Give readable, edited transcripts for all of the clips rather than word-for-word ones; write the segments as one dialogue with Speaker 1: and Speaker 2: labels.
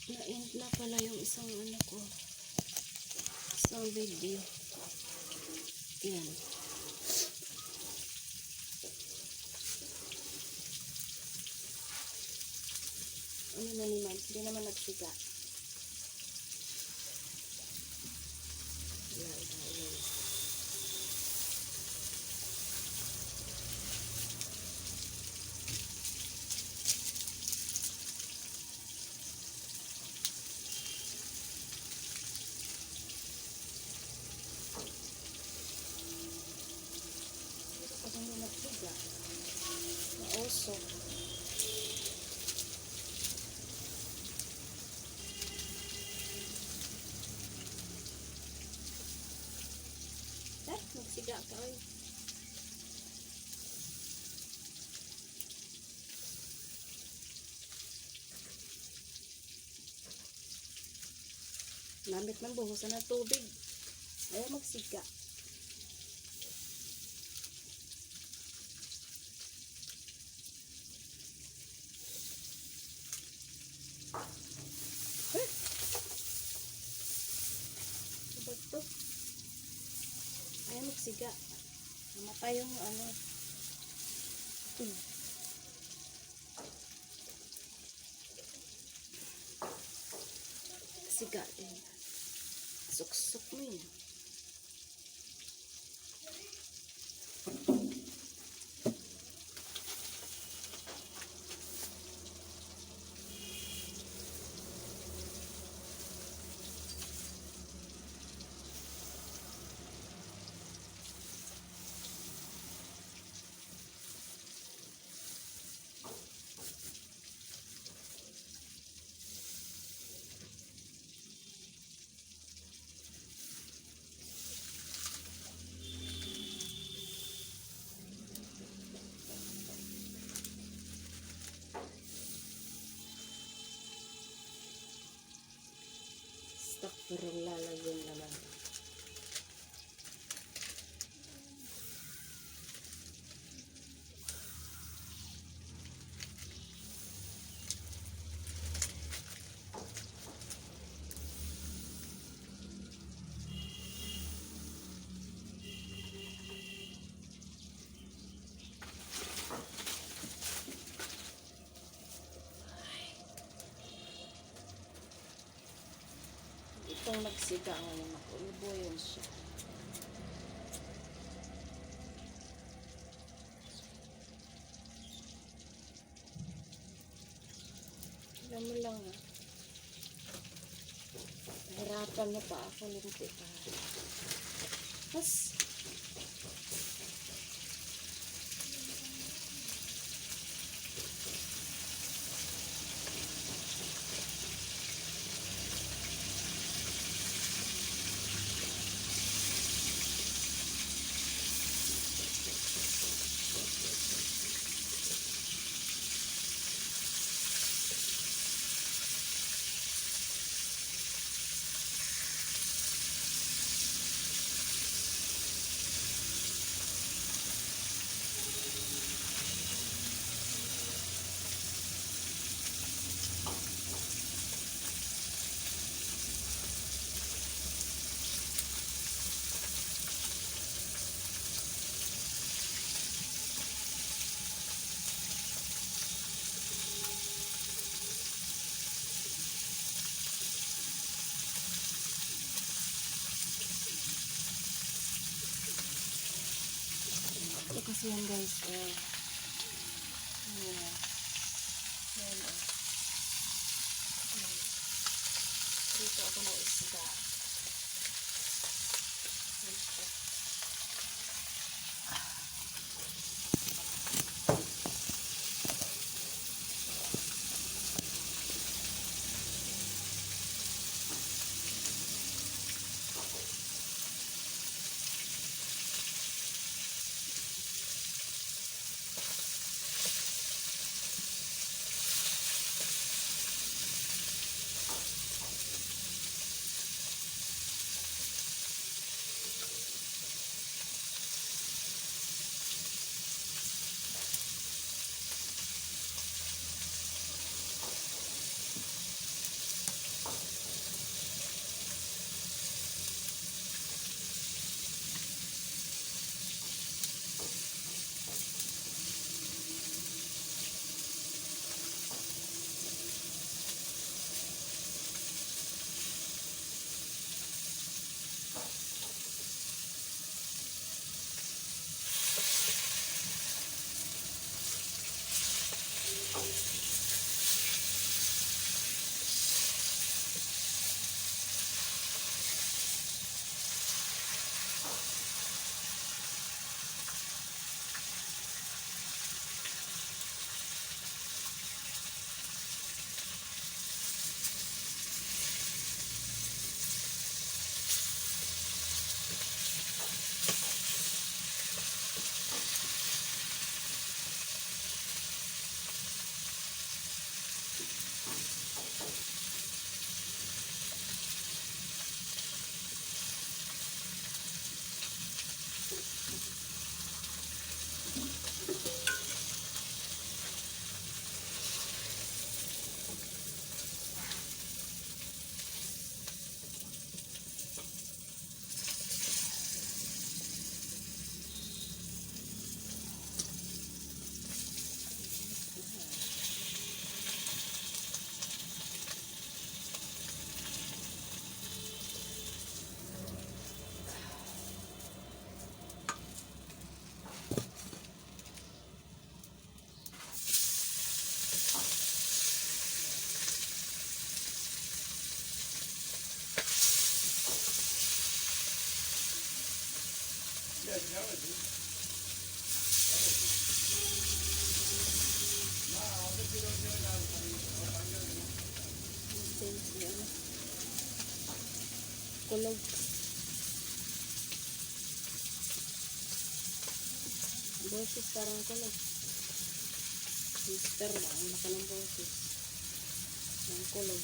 Speaker 1: Na-end na pala yung isang ano ko. Isang video. Yan. Ano na naman? Hindi naman nagsiga. Nausok. Magsiga ka oy. Namit man buhusan ng tubig. Ayaw magsiga. Ito. Ayaw magsiga. Namatay yung ano. Siga din. Suksok mo yun. Astaghfirullah lazim naman. Itong nagsiga ngayon ako, ibuyon siya. Alam mo lang ha. Nahirapan na pa ako linti pa. Mas ito kasi yan guys. Yan. Yan. Dito ako na isda. Dito. natin si ano, kulog. Boses parang kulog. Mister lang, ang laki ng boses. Ang kulog.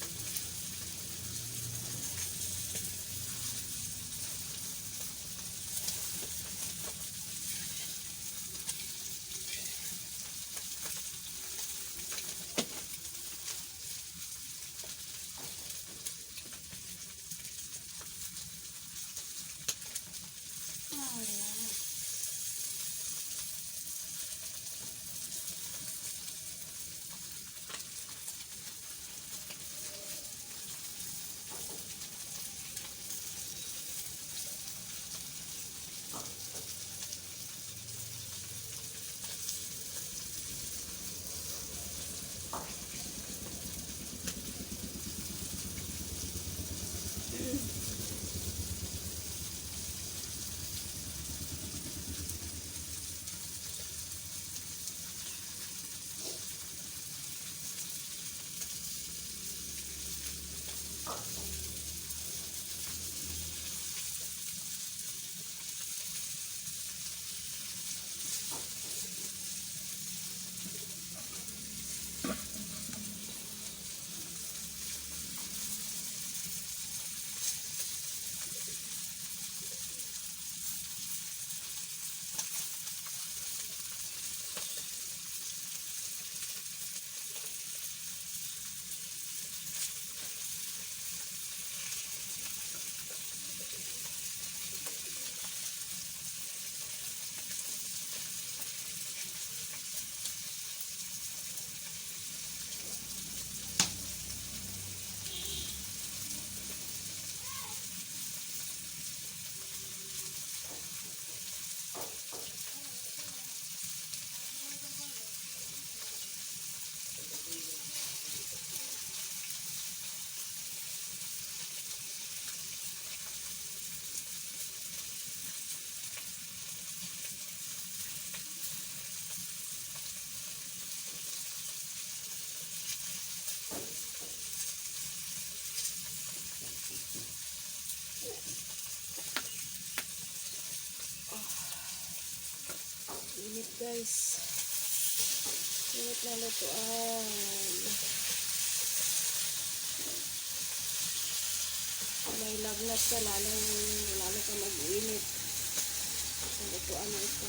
Speaker 1: Init guys. Init na lutuan. May lagnat ka, lalo ka mag-init. Ang lutuan na ito.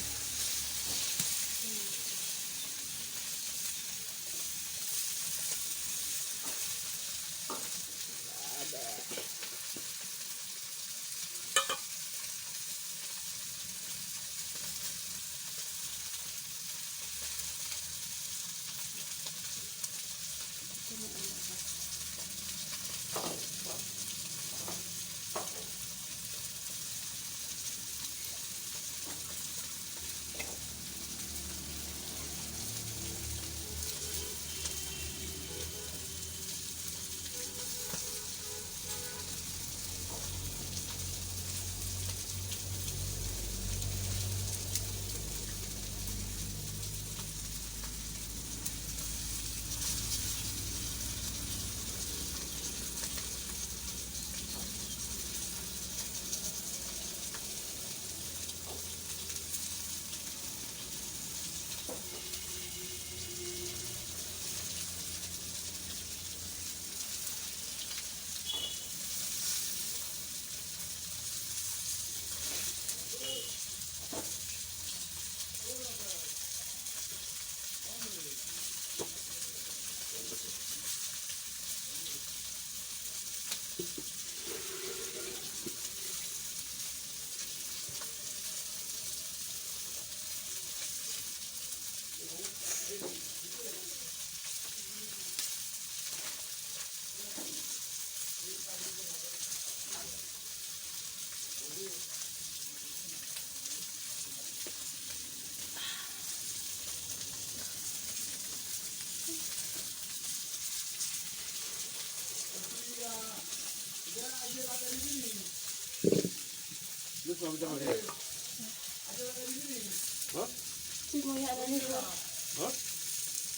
Speaker 1: Sibuya na nila.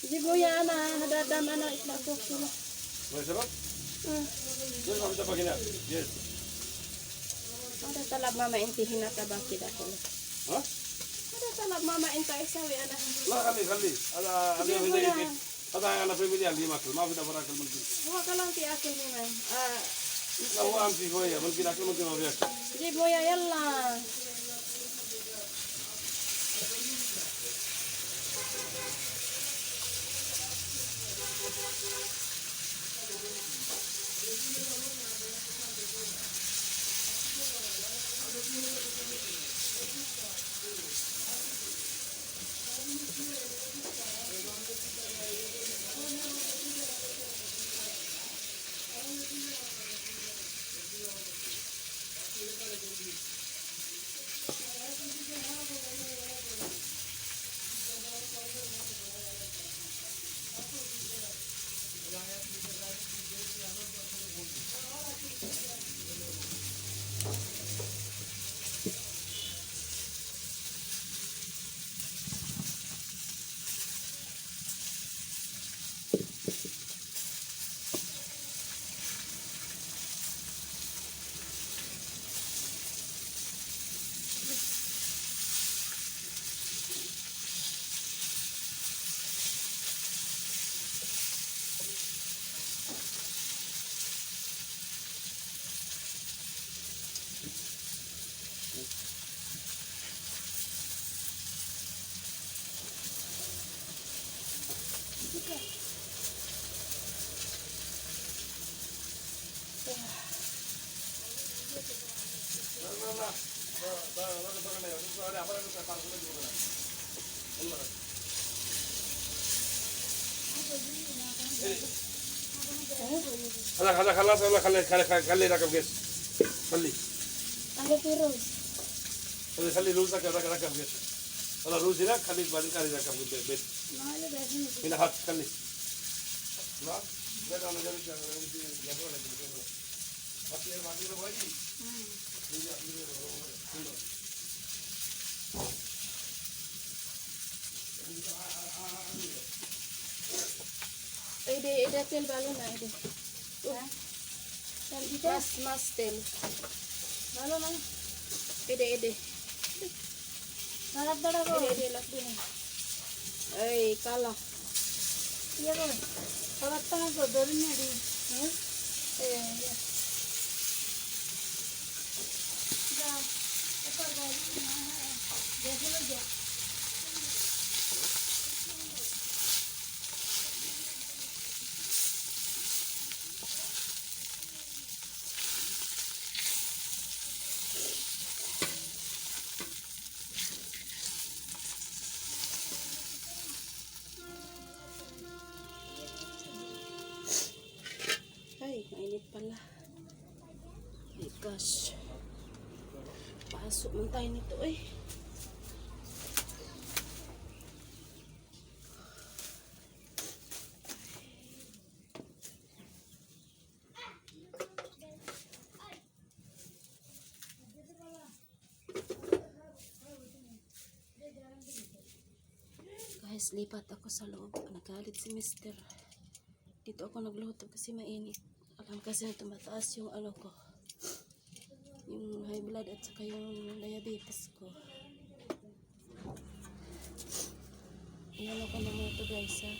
Speaker 1: Sibuya na, hadadama na itla ko sila.
Speaker 2: May sarap? Jadi kami dapat gini. Yes.
Speaker 1: Ada talab mama inti hinata bakit ako.
Speaker 2: Hah?
Speaker 1: Ada talab mama inta isawi ana.
Speaker 2: Lah kali. Ada
Speaker 1: Sige,
Speaker 2: yang beda
Speaker 1: kuya.
Speaker 2: itu. Ada yang anak family yang lima kali. Maaf dah berakal mungkin.
Speaker 1: Huwag ka lang ti akil ni man.
Speaker 2: Lah huwa amsi kau ya. Mungkin akal mungkin maaf ya.
Speaker 1: Sige boya yalla.
Speaker 2: Kali rakam guys. Kali.
Speaker 1: Ano pirus?
Speaker 2: Kali rules rakam guys. Kalau rules ini kali baru kali rakam guys.
Speaker 1: Mahal ba sini?
Speaker 2: Ini hat kali. Nah, beda orang jadi jangan nanti jago lagi. Masih lagi.
Speaker 1: Ide tel balon na ide. Mas tel. Balon na. Ide. Harap dala ko. Ide lakdi na. Ay, kala. Iya ko. Harap tangan ko doon niya di. Eh, ya. Ya. Apa gadi? Dejo lo ya. Ay, mainit pala. Ay, gosh. Pasok man tayo nito eh. Guys, lipat ako sa loob. Nagalit si Mister. Dito ako nagluto kasi mainit. Alam kasi na tumataas yung ano ko. Yung high blood at saka yung diabetes ko. Iyan ako na mga ito guys ha.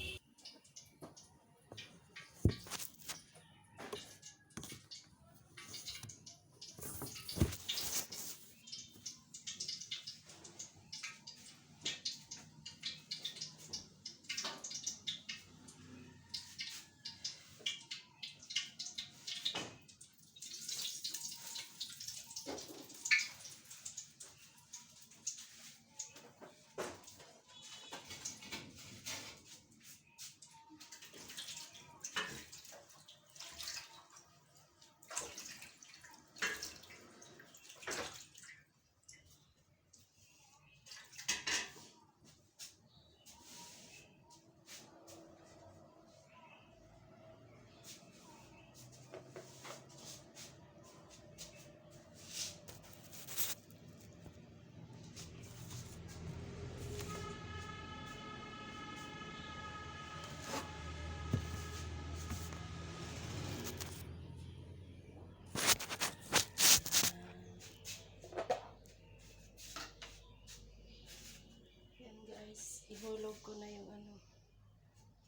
Speaker 1: ko na yung ano,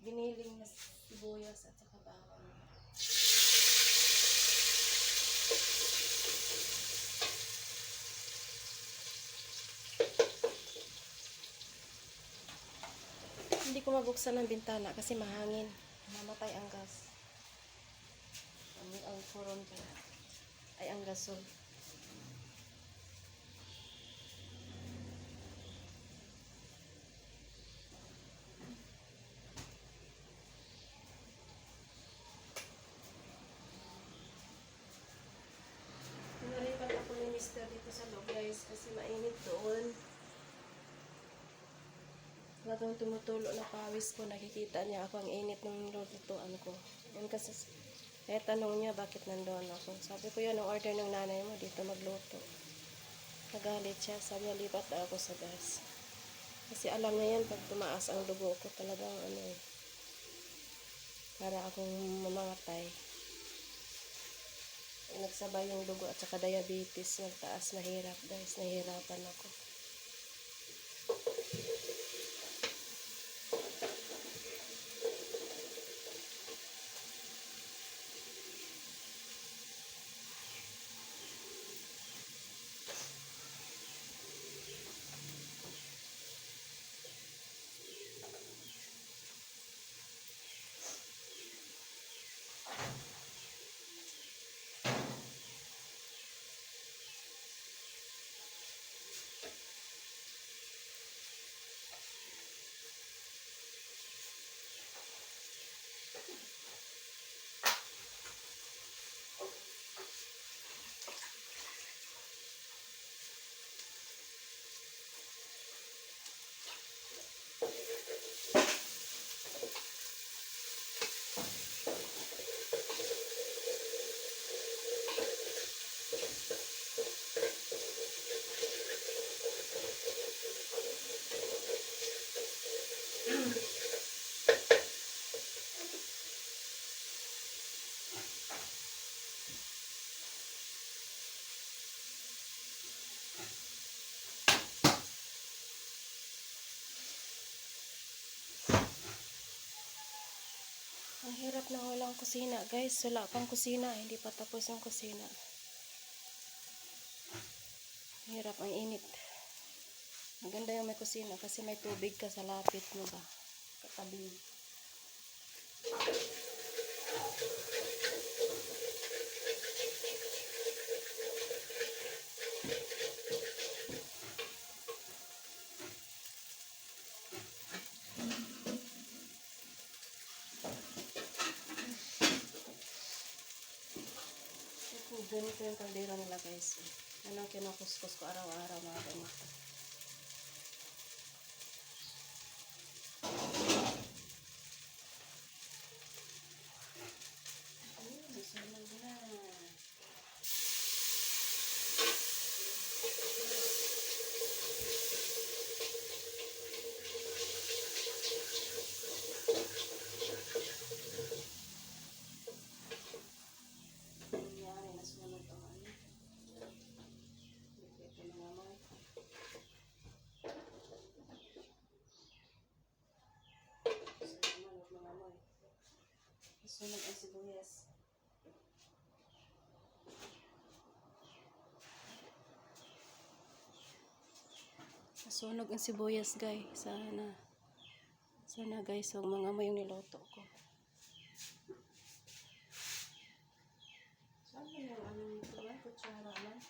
Speaker 1: giniling na sibuyas at saka bawang. Hindi ko mabuksan ng bintana kasi mahangin. Mamatay ang gas. Ang furon pala. Ay, ang gasol. Pinalipat ako ni Mr. dito sa loob guys kasi mainit doon. Talagang tumutulo na pawis ko. Nakikita niya ako ang init ng lutuan ko. Yan kasi, kaya tanong niya bakit nandoon ako. Sabi ko yan, ang order ng nanay mo dito magluto. Nagalit siya. Sabi niya, lipat na ako sa gas. Kasi alam niya yan, pag tumaas ang dugo ko, talagang ano eh. Para akong mamangatay. Nagsabay yung dugo at saka diabetes. Nagtaas, mahirap guys. Nahihirapan ako. Ang hirap na walang kusina guys. Wala pang kusina. Hindi pa tapos ang kusina. Hirap, ang init. Maganda yung may kusina kasi may tubig ka sa lapit mo ba. Katabi. Ganito yung kaldero nila guys. Yan ang kinukuskus ko araw-araw mga ganito. Susunod na. Nangyari, nasunod ang ano. Ito na naman. Nasunod ang sibuyas. Nasunog ang sibuyas guys. Sana guys, huwag mga amoy yung niloto ko. Saan ba yung ano nito ba? Kutsara lang.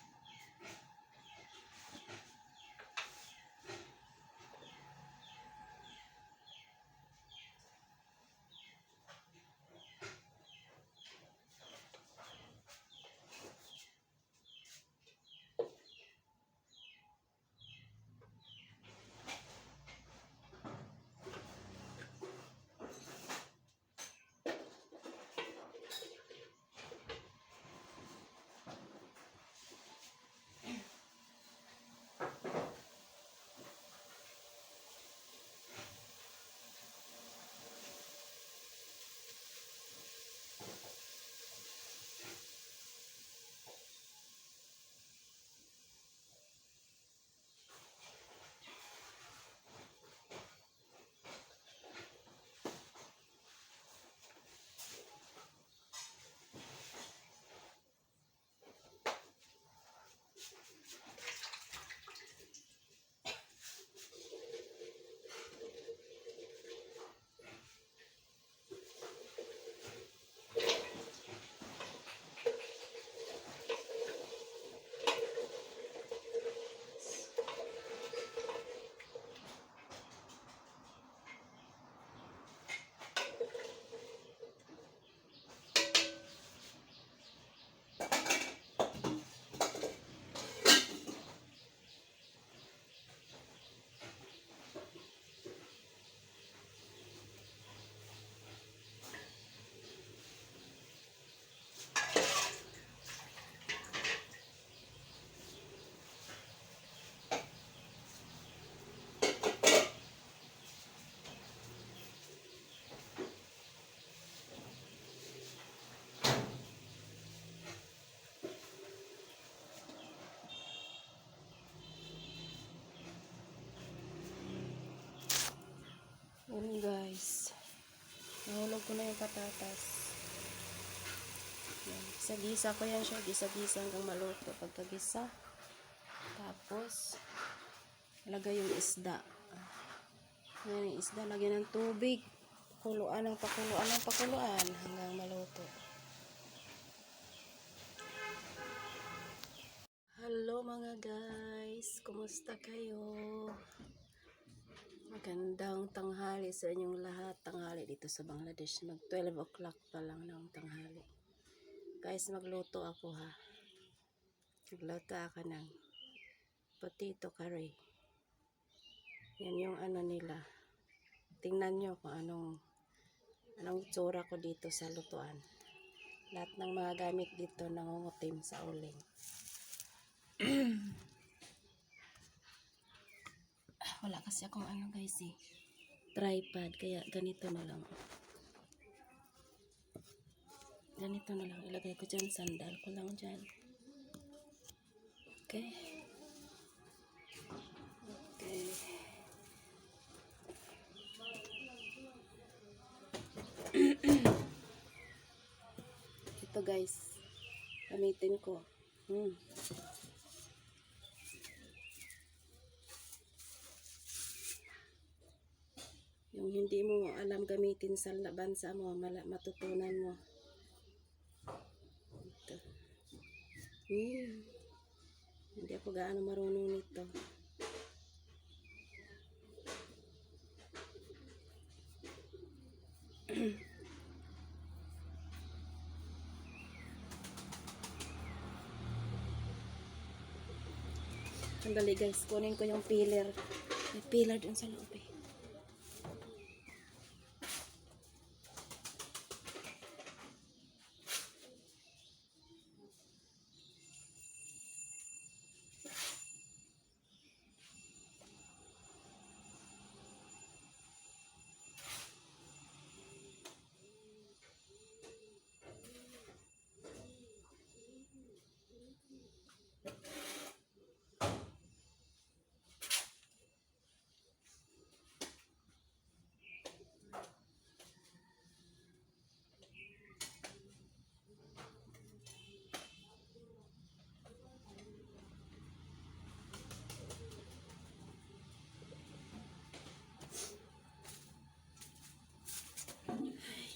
Speaker 1: Yun guys. Nahulog ko na yung patatas. Yan. Gisa-gisa ko yan siya. Gisa-gisa hanggang maluto. Pagkagisa. Tapos, lagay yung isda. Yan yung isda. Lagyan ng tubig. Pakuluan ng pakuluan ng pakuluan hanggang maluto. Hello mga guys. Kumusta kayo? Magandang tanghali sa inyong lahat. Tanghali dito sa Bangladesh. Mag 12 o'clock pa lang ng tanghali. Guys, magluto ako ha. Magluto ako ng potato curry. Yan yung ano nila. Tingnan nyo kung anong tsura ko dito sa lutuan. Lahat ng mga gamit dito nangungutim sa uling. Wala kasi akong ano guys tripod, kaya ganito na lang. Ganito na lang. Ilagay ko dyan. Sandal ko lang dyan. Okay. Okay. Ito guys. Gamitin ko. Yung hindi mo alam gamitin sa bansa mo, matutunan mo. Ito. Hindi ako gaano marunong nito. Sandali guys, kunin ko yung peeler. May peeler dun sa loob eh.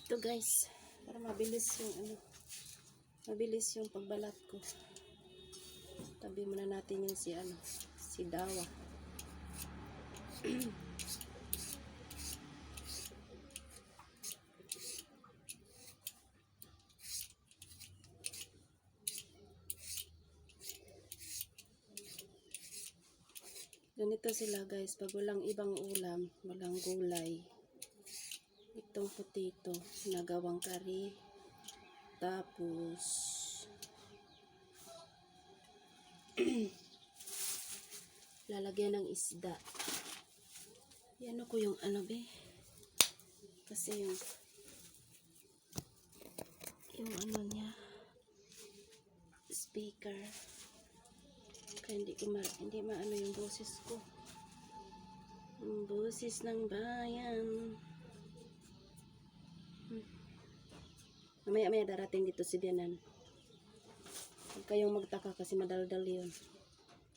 Speaker 1: Ito guys, para mabilis yung pagbalat ko. Tabi muna natin yung si dawa. Ganito sila guys, pag walang ibang ulam, walang gulay. Itong potato, nagawang curry. Tapos, lalagyan ng isda. Yan ako yung kasi yung niya, speaker. Kaya hindi maano yung boses ko. Yung boses ng bayan. Mamaya darating dito si Bianan. Huwag kayong magtaka kasi madaldal yun.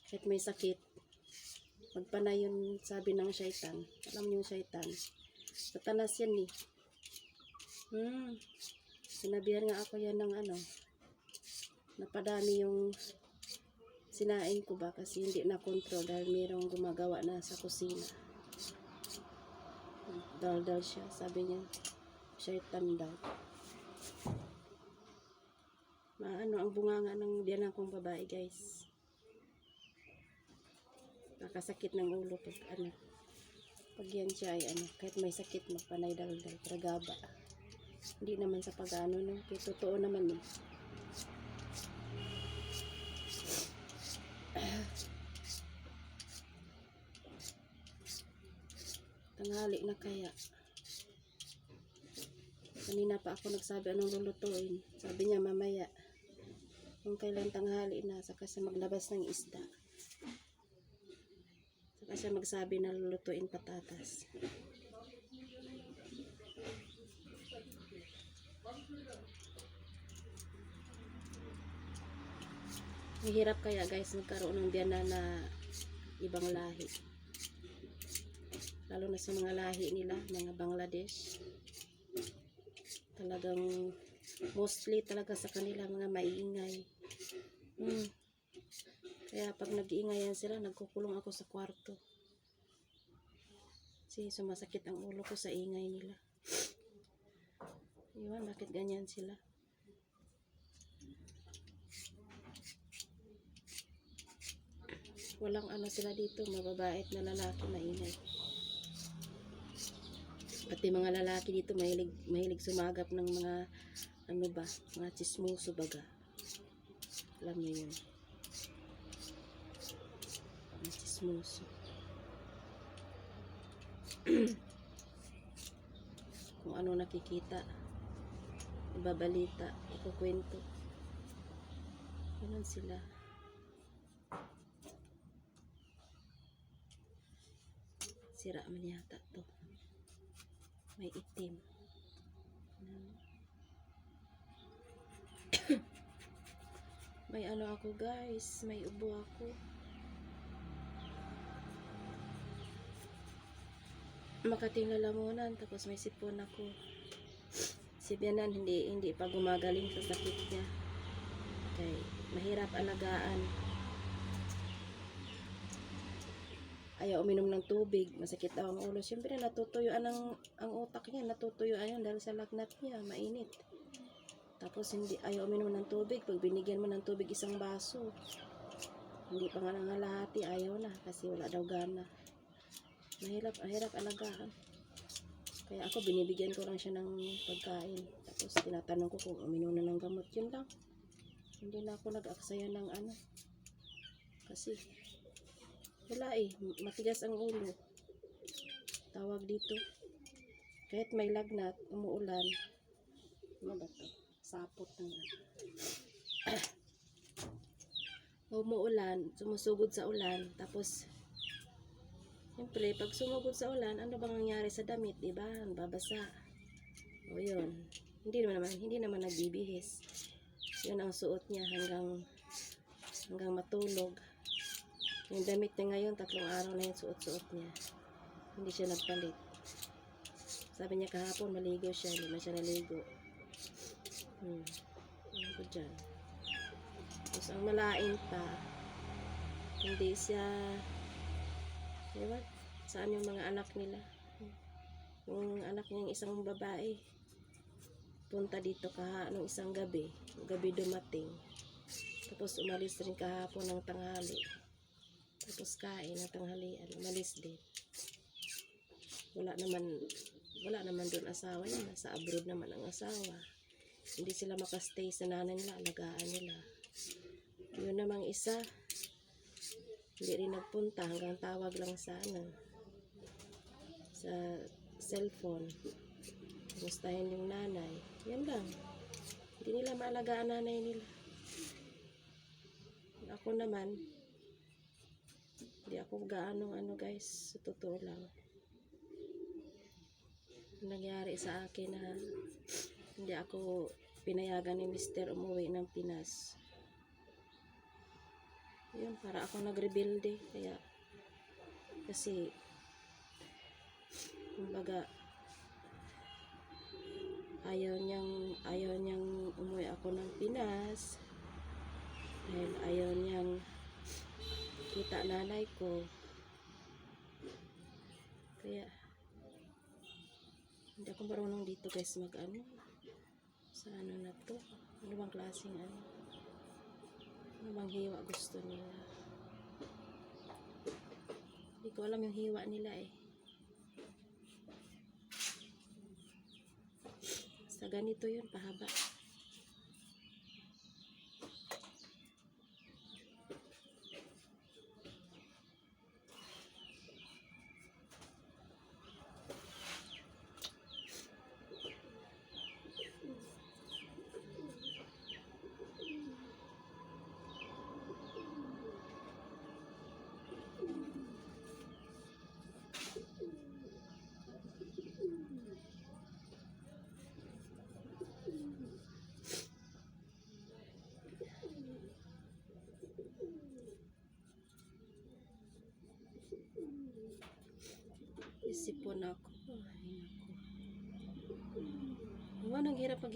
Speaker 1: Kahit may sakit. Magpanay yun, sabi ng syaitan. Alam niyo yung syaitan. Satanas yan eh. Sinabihan nga ako yan ng napadami yung sinain ko ba kasi hindi na control dahil mayroong gumagawa na sa kusina. Daldal siya. Sabi niya, syaitan daw. Ang bunganga ng biyanan kong babae guys. Nakasakit ng ulo pag yan siya ay kahit may sakit magpanay daldal, tragaba. Hindi naman sa pag-ano no, kaya totoo naman eh. Tanghali na kaya. Kanina pa ako nagsabi anong lulutuin. Sabi niya mamaya. Kung kailan tanghali na, saka siya maglabas ng isda. Saka siya magsabi na lulutuin patatas. Mahirap kaya guys nagkaroon ng biyanan na ibang lahi. Lalo na sa mga lahi nila, mga Bangladesh. Talagang mostly talaga sa kanila mga maingay. Kaya pag nag-iingay yan sila, nagkukulong ako sa kwarto. Kasi sumasakit ang ulo ko sa ingay nila. Iwan, bakit ganyan sila? Walang ano sila dito, mababait na lalaki maingay. Pati mga lalaki dito mahilig sumagap ng mga ano ba, mga chismoso baga. Alam niyo yun. Mga chismoso. Kung ano nakikita, ibabalita, ikukwento. Ganun sila. Sira man yata to. May itim. May ano ako guys, may ubo ako. Makating lalamunan, tapos may sipon ako. Si Bianan hindi pa gumagaling sa sakit niya. Okay, mahirap alagaan. Ayaw uminom ng tubig, masakit daw ang ulo. Siyempre natutuyuan ang utak niya, natutuyuan yan dahil sa lagnat niya, mainit. Tapos ayaw uminom ng tubig. Pag binigyan mo ng tubig isang baso, hindi pa nga nangalahati, ayaw na kasi wala daw gana. Mahirap alagaan. Kaya ako binibigyan ko lang siya ng pagkain. Tapos tinatanong ko kung uminom na ng gamot. Yun lang. Hindi na ako nag-aksaya ng ano. Kasi wala matigas ang ulo. Tawag dito. Kahit may lagnat, umuulan. Ano ba to? Sapot ng umuulan, sumusugod sa ulan, tapos siyempre, pag sumugod sa ulan, ano bang nangyari sa damit, diba? Babasa. O yun. Hindi naman nagbibihis. Yun ang suot niya hanggang matulog. Yung damit niya ngayon, 3 araw na yung suot-suot niya. Hindi siya nagpalit. Sabi niya kahapon, maligo siya. Hindi na siya naligo. Ano ko dyan? Tapos ang malain pa, hindi siya, diba? Saan yung mga anak nila? Yung anak niyang isang babae, punta dito nung isang gabi dumating. Tapos umalis rin kahapon ng tanghali. Tapos kain ng tanghalian, umalis din. Wala naman doon asawa niya, nasa abroad naman ang asawa. Hindi sila makastay sa nanay nila, alagaan nila. Yun namang isa, hindi rin nagpunta, hanggang tawag lang sa cellphone. Kumustahin yung nanay. Yan lang. Hindi nila maalagaan nanay nila. Ako naman, hindi ako gaano guys, sa totoo lang. Nangyari sa akin na hindi ako pinayagan ni Mr. umuwi ng Pinas. Yun, para ako nagrebelde. Kasi kumbaga ayaw niyang umuwi ako ng Pinas dahil ayaw niyang kita nanay ko. Kaya hindi ako marunong dito guys sa na to. Ano bang klaseng ano bang hiwa gusto nila? Hindi ko alam yung hiwa nila Sa ganito yun, pahaba.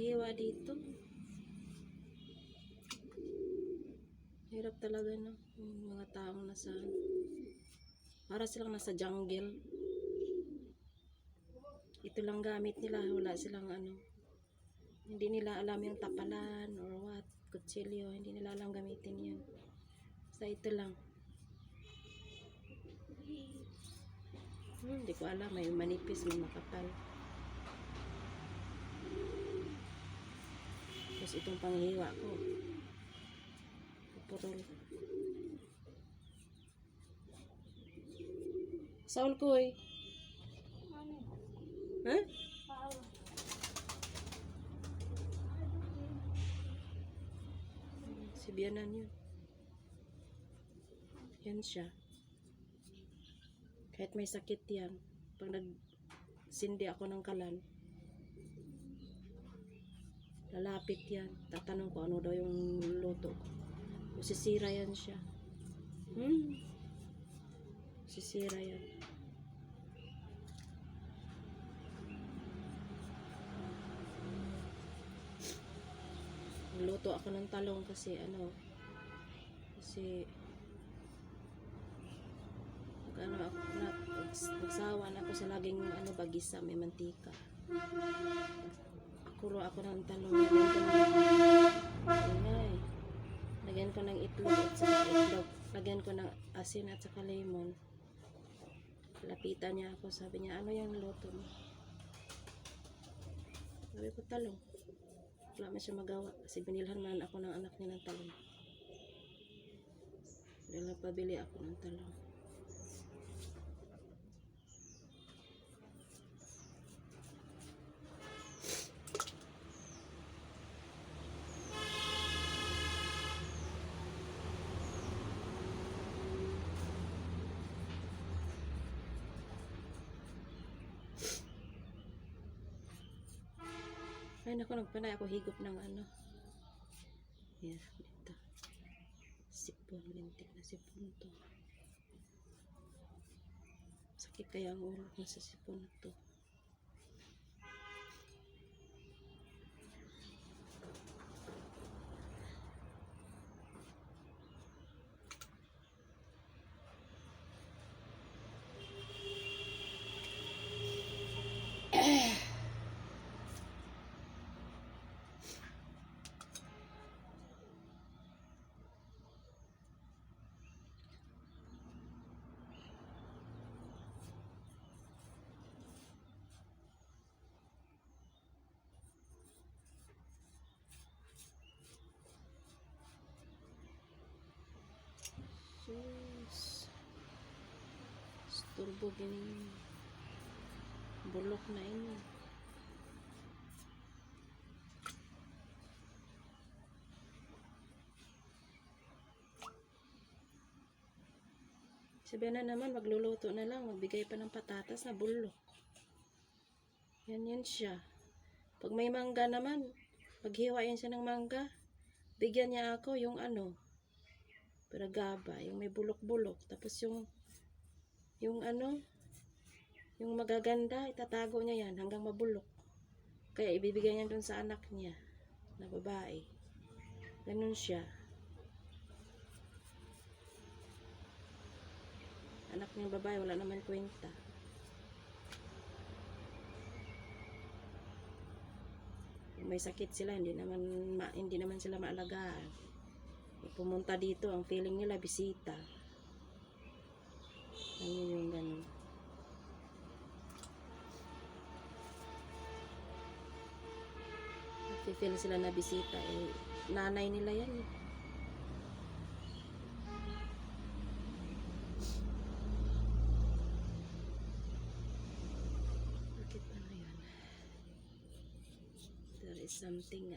Speaker 1: paghiwa dito. Hirap talaga, no? Yung mga taong nasa, para silang nasa jungle. Ito lang gamit nila, wala silang ano, hindi nila alam yung tapalan or what, kutsilyo, hindi nila alam gamitin yan. Basta ito lang. Hindi ko alam, may manipis, may makapal. Tapos itong panghiwa ko. Pupurol. Saul ko eh. Ha? Si Bianan yun. Yan siya. Kahit may sakit yan, pag nagsindi ako ng kalan, lalapit yan. Tatanong ko ano daw yung luto ko. Sisira yan siya. Sisira yan. Luto ako ng talong kasi ano, kasi nagsawa na ako sa laging ano, bagisa, may mantika. Kuro ako ng talong. Lagyan ko ng itlog at saka itlog. Lagyan ko ng asin at saka lemon. Lapitan niya ako. Sabi niya, ano yung luto mo? Sabi ko, talong. Wala man siya magawa. Kasi binilhan man ako ng anak niya ng talong. Dahil nagpabili ako ng talong. Ay naku, nagpanay ako higop ng ano. Yeah, dito. Sipon, lintik na sipon to. Sakit kaya ang ulo ko sa sipon na to. Sus. Turbo gini. Bulok na ini. Sabihan na naman, magluluto na lang. Magbigay pa ng patatas na bulok. Yan siya. Pag may mangga naman, paghiwain siya ng mangga, bigyan niya ako yung ano, paragaba, yung may bulok-bulok. Tapos yung ano, yung magaganda, itatago niya yan hanggang mabulok. Kaya ibibigay niya dun sa anak niya na babae. Ganun siya. Anak niyang babae, wala naman kwenta. Kung may sakit sila, hindi naman sila maalagaan. Pumunta dito, ang feeling nila bisita. Ano yung ganun. Feel sila na bisita, eh nanay nila yan eh. Bakit ano yun? There is something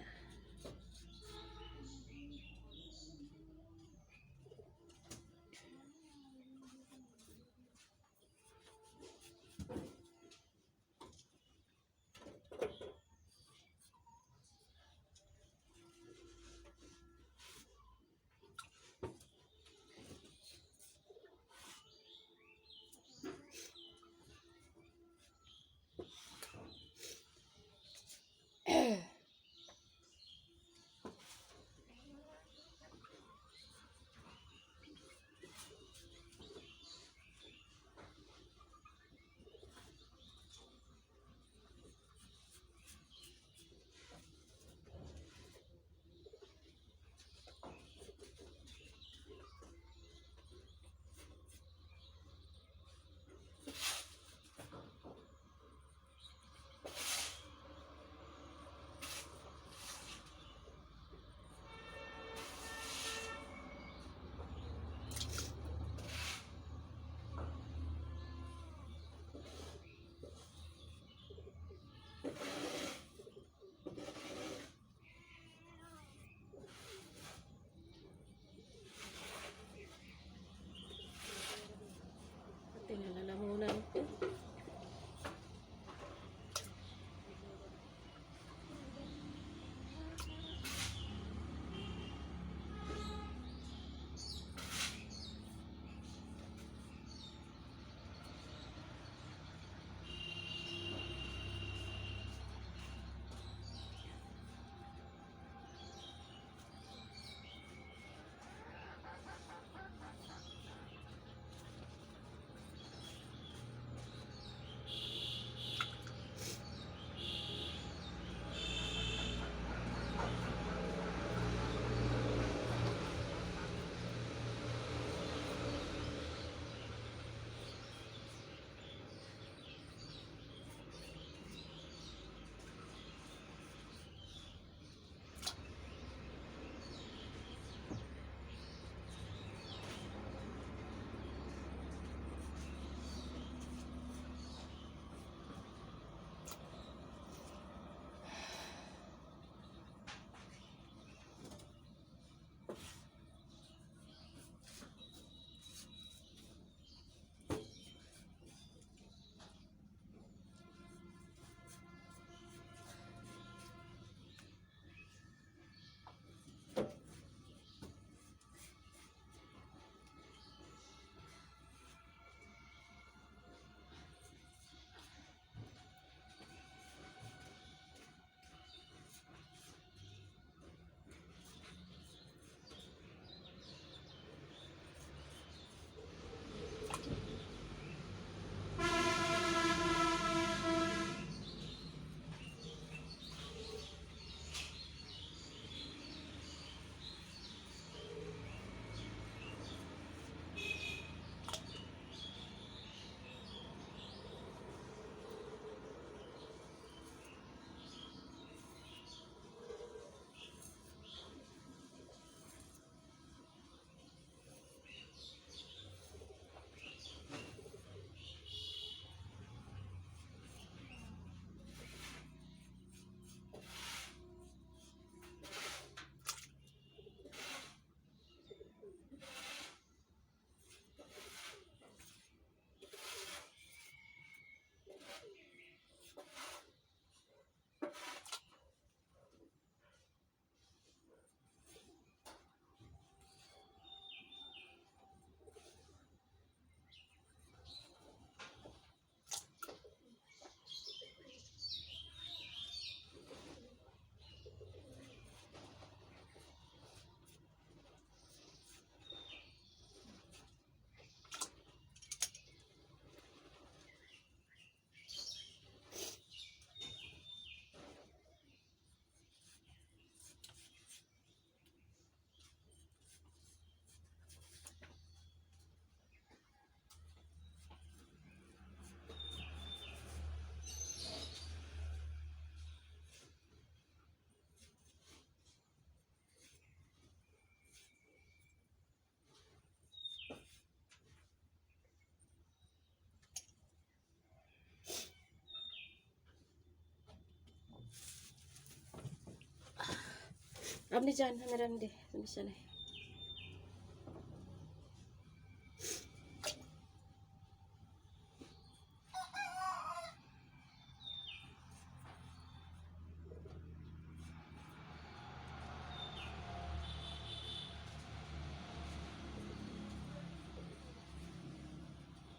Speaker 1: Amni dyan, hanaram di. Sabi siya na.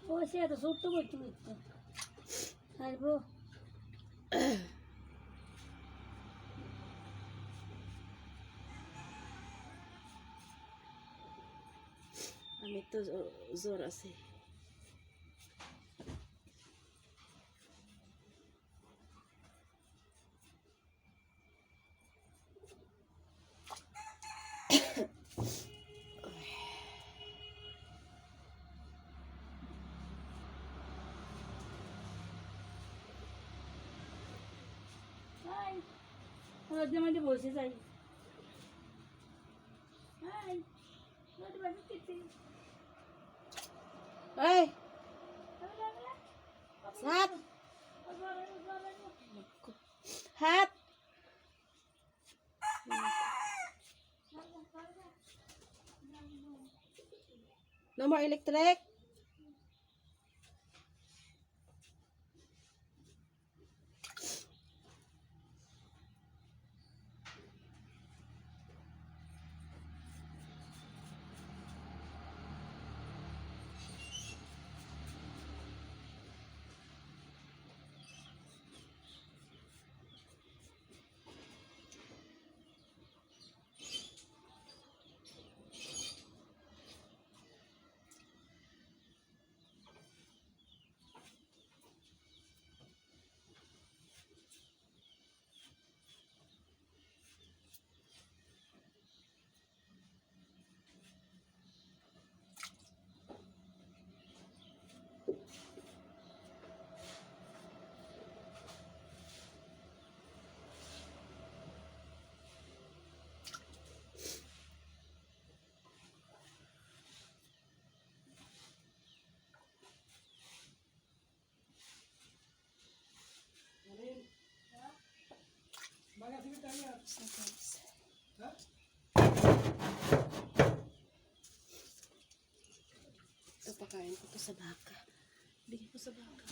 Speaker 3: Oh, siya, to suto ko ito. Hai, bro.
Speaker 1: Ami to zora si.
Speaker 3: Hai. Oh, jangan di bawah saya. Hai. Lo di bawah kita.
Speaker 1: Ay! Sat! Hat! No more electric? So guys. Ito pakain ko to sa baka. Bigyan ko sa baka.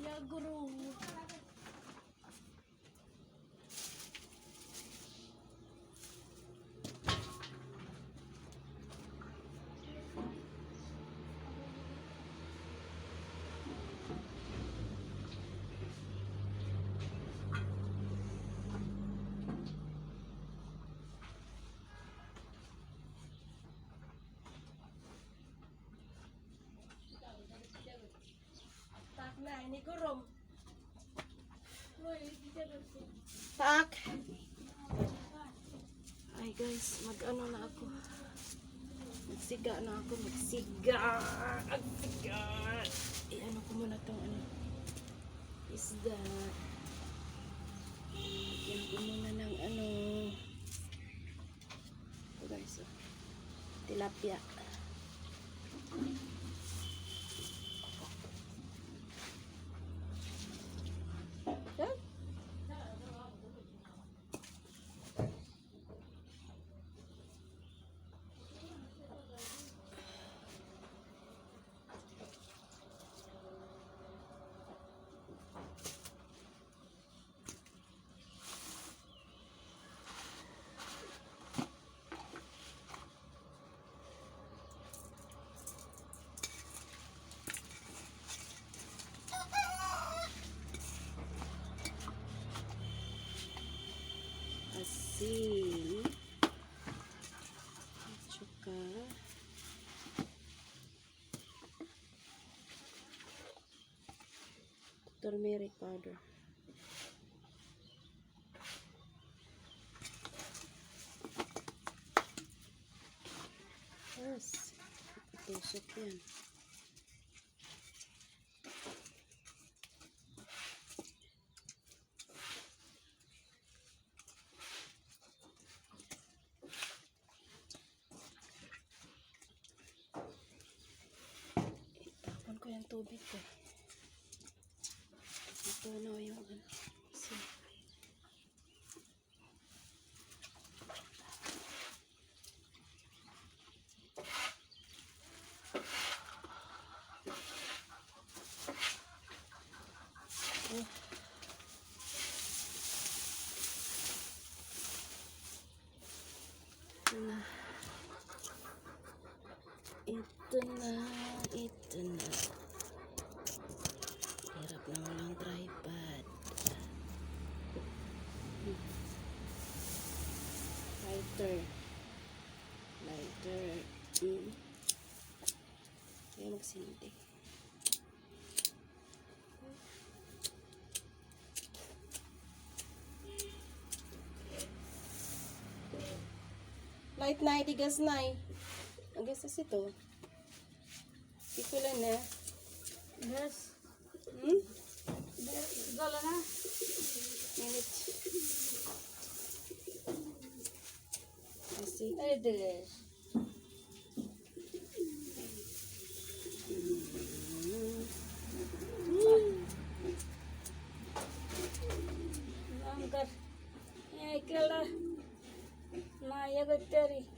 Speaker 1: Ya guru. Tak na, ini gurong. Tak. Ay guys, mag-ano na ako. Magsiga na ako, magsiga. Magsiga. I-ano ko muna tong ano. Isda. Lagyan ko muna ng ano. Ito guys, oh. Tilapia. Yan. Asin. At saka turmeric powder. Yes. Tusok yan. Itapon ko yung tubig ko. Ito na yung ano. Ito na, ito na. Hirap na walang tripod. Lighter. Lighter. Kaya magsinti. Light na, itigas na eh. Ang gasas ito. Ito lang na.
Speaker 3: Yes.
Speaker 1: Hmm?
Speaker 3: Gala na.
Speaker 1: Minute. Kasi,
Speaker 3: Ay, yes. Angkat. Ay, kala. Maya gatari.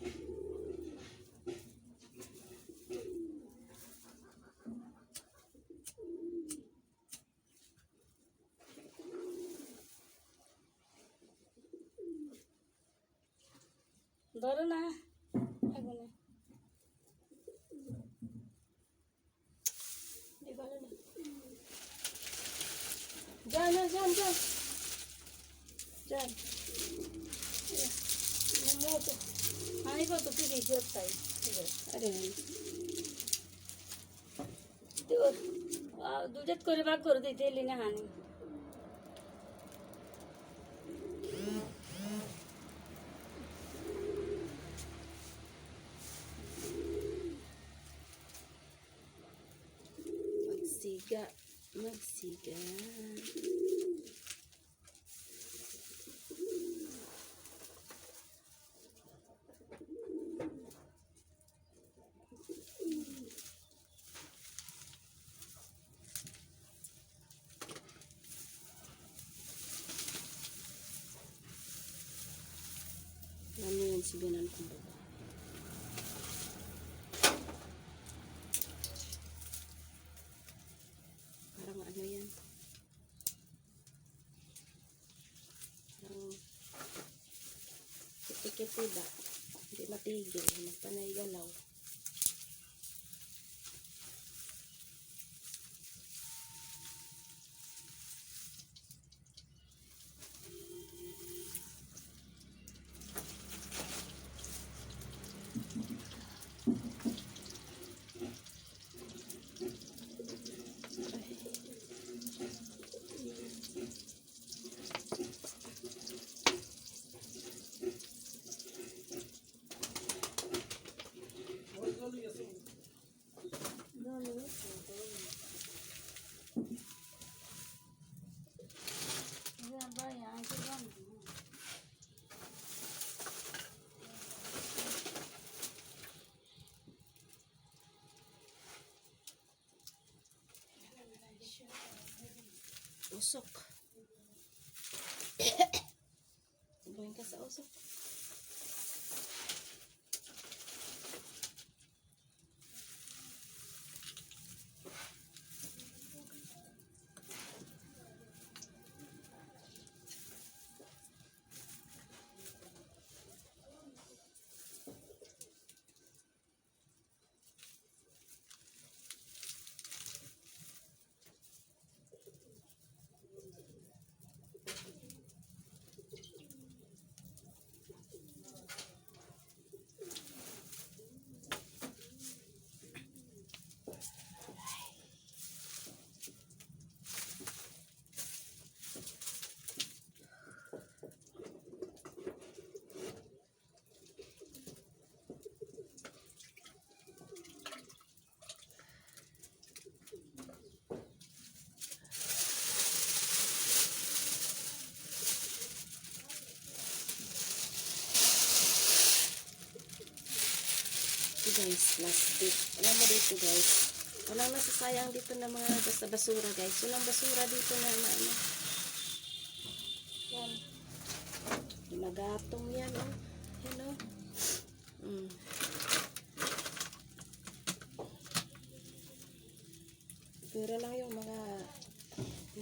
Speaker 3: Baru na. Ako na.
Speaker 1: di ba na? Diyan na, diyan, diyan. Diyan.
Speaker 3: Namoto. Ani ko to pili shot tay.
Speaker 1: Ano yan?
Speaker 3: दुधात करे भाग करू देते लिना हानी
Speaker 1: Magsiga. Magsiga. Ano yun si Binan kong baba? Parang ano yan? Parang kiti-kiti ba? Hindi matigil. Magpanay galaw. Usok. Buhayin ka sa usok. Guys, plastic. Alam mo dito guys, walang nasasayang dito na mga basta basura guys. Walang basura dito na ano. Yan. Magatong yan oh. Yan oh. Pero lang yung mga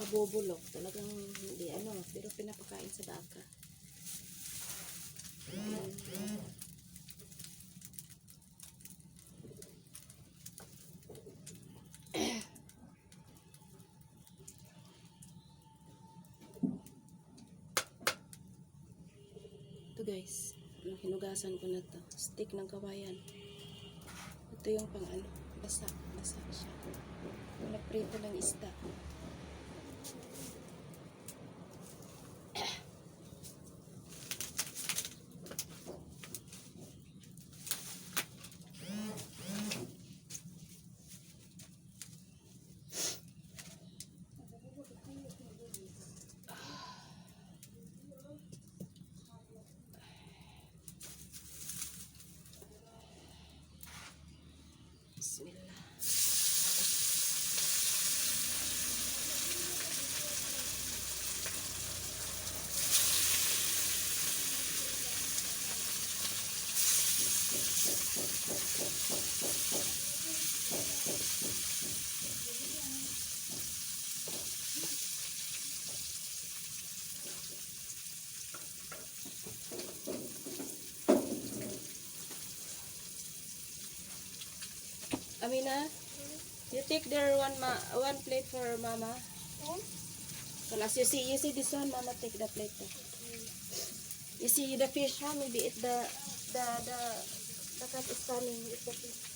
Speaker 1: nabubulok. Talagang hindi ano. Pero pinapakain sa baka. to guys. Hinugasan ko na to. Stick ng kawayan. Ito yung pang ano. Basa. Basa siya. Naprito ng isda. Bismillah. Amina, you take there one plate for mama. So as you see this one, mama take the plate. You see the fish, huh? Maybe it the cat is coming. Eat the fish.